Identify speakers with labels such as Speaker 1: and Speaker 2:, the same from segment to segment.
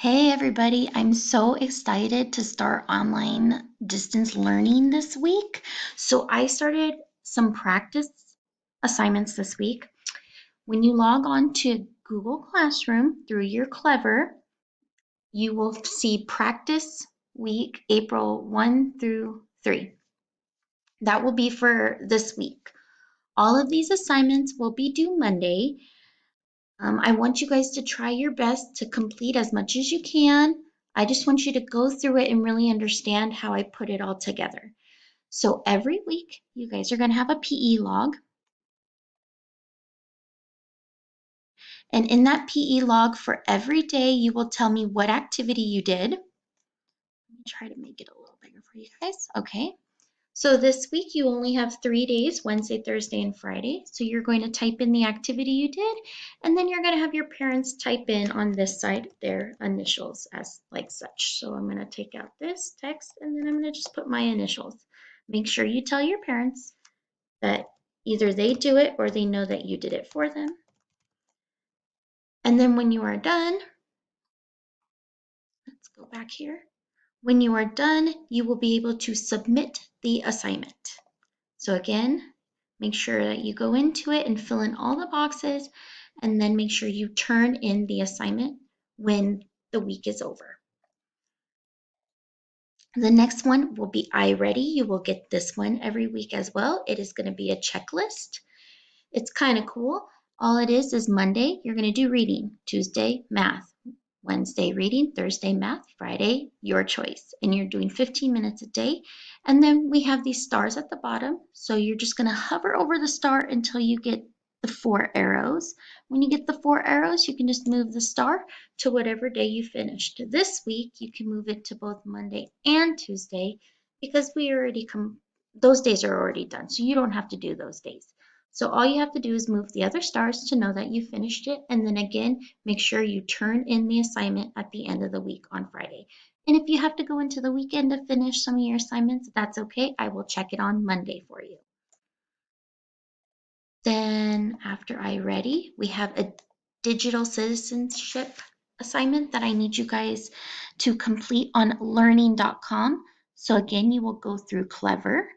Speaker 1: Hey everybody, I'm so excited to start online distance learning this week. So I started some practice assignments this week. When you log on to Google Classroom through your Clever, you will see practice week April 1 through 3. That will be for this week. All of these assignments will be due Monday. I want you guys to try your best to complete as much as you can. I just want you to go through it and really understand how I put it all together. So every week, you guys are going to have a PE log. And in that PE log for every day, you will tell me what activity you did. Let me try to make it a little bigger for you guys. Okay. So this week you only have 3 days, Wednesday, Thursday, and Friday. So you're going to type in the activity you did, and then you're going to have your parents type in on this side their initials as like such. So I'm going to take out this text, and then I'm going to just put my initials. Make sure you tell your parents that either they do it or they know that you did it for them. And then when you are done, let's go back here. When you are done, you will be able to submit the assignment. So again, make sure that you go into it and fill in all the boxes, and then make sure you turn in the assignment when the week is over. The next one will be iReady. You will get this one every week as well. It is going to be a checklist. It's kind of cool. All it is Monday, you're going to do reading. Tuesday, math. Wednesday, reading. Thursday, math. Friday, your choice. And you're doing 15 minutes a day. And then we have these stars at the bottom. So you're just going to hover over the star until you get the 4 arrows. When you get the 4 arrows, you can just move the star to whatever day you finished. This week, you can move it to both Monday and Tuesday because those days are already done. So you don't have to do those days. So all you have to do is move the other stars to know that you finished it. And then again, make sure you turn in the assignment at the end of the week on Friday. And if you have to go into the weekend to finish some of your assignments, that's okay. I will check it on Monday for you. Then after iReady, we have a digital citizenship assignment that I need you guys to complete on learning.com. So again, you will go through Clever,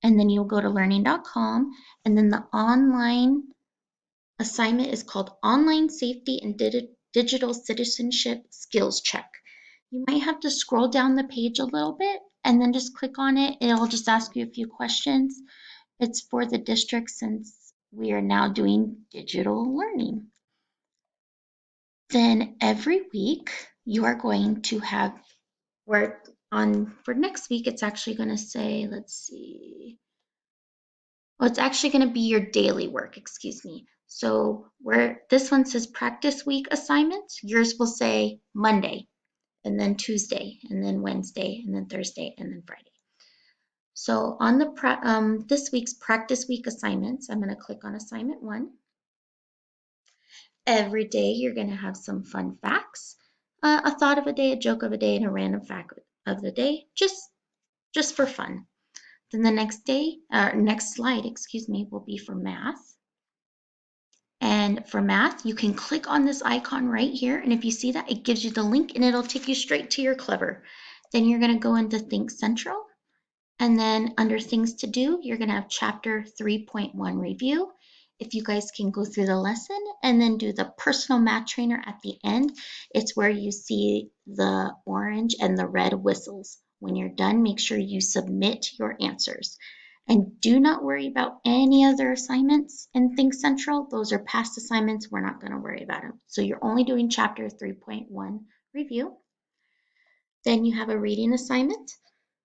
Speaker 1: and then you'll go to learning.com, and then the online assignment is called Online Safety and Digital Citizenship Skills Check. You might have to scroll down the page a little bit and then just click on it. It'll just ask you a few questions. It's for the district since we are now doing digital learning. Then every week you are going to have for next week, it's actually going to say, let's see. Oh, it's actually going to be your daily work, excuse me. So where this one says practice week assignments, yours will say Monday, and then Tuesday, and then Wednesday, and then Thursday, and then Friday. So on the this week's practice week assignments, I'm going to click on assignment 1. Every day you're going to have some fun facts, a thought of a day, a joke of a day, and a random fact of the day, just for fun. Then the next slide, excuse me, will be for math. And for math, you can click on this icon right here. And if you see that, it gives you the link and it'll take you straight to your Clever. Then you're going to go into Think Central. And then under Things to Do, you're going to have Chapter 3.1 Review. If you guys can go through the lesson and then do the personal math trainer at the end, it's where you see the orange and the red whistles. When you're done, make sure you submit your answers. And do not worry about any other assignments in Think Central. Those are past assignments. We're not going to worry about them. So you're only doing Chapter 3.1 Review. Then you have a reading assignment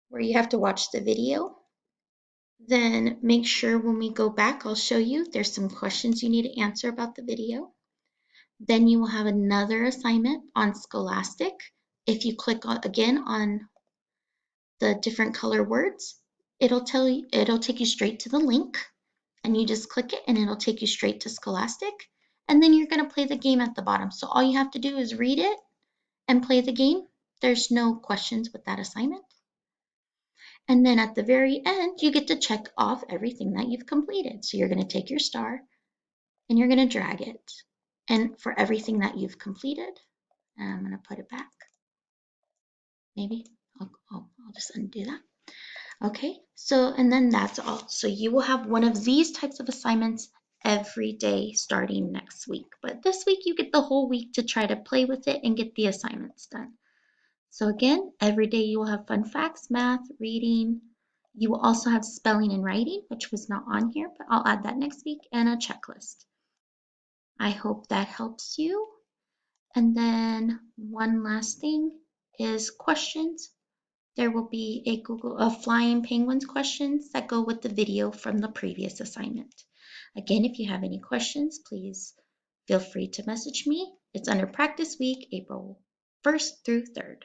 Speaker 1: where you have to watch the video. Then make sure when we go back, I'll show you there's some questions you need to answer about the video. Then you will have another assignment on Scholastic. If you click again on the different color words, it'll take you straight to the link, and you just click it and it'll take you straight to Scholastic. And then you're going to play the game at the bottom. So all you have to do is read it and play the game. There's no questions with that assignment. And then at the very end, you get to check off everything that you've completed. So you're going to take your star and you're going to drag it. And for everything that you've completed, And I'm going to put it back. Maybe I'll just undo that. Okay, so and then that's all. So you will have one of these types of assignments every day starting next week. But this week you get the whole week to try to play with it and get the assignments done. So again, every day you will have fun facts, math, reading. You will also have spelling and writing, which was not on here, but I'll add that next week, and a checklist. I hope that helps you. And then one last thing is questions. There will be a Google of Flying Penguins questions that go with the video from the previous assignment. Again, if you have any questions, please feel free to message me. It's under practice week, April 1st through 3rd.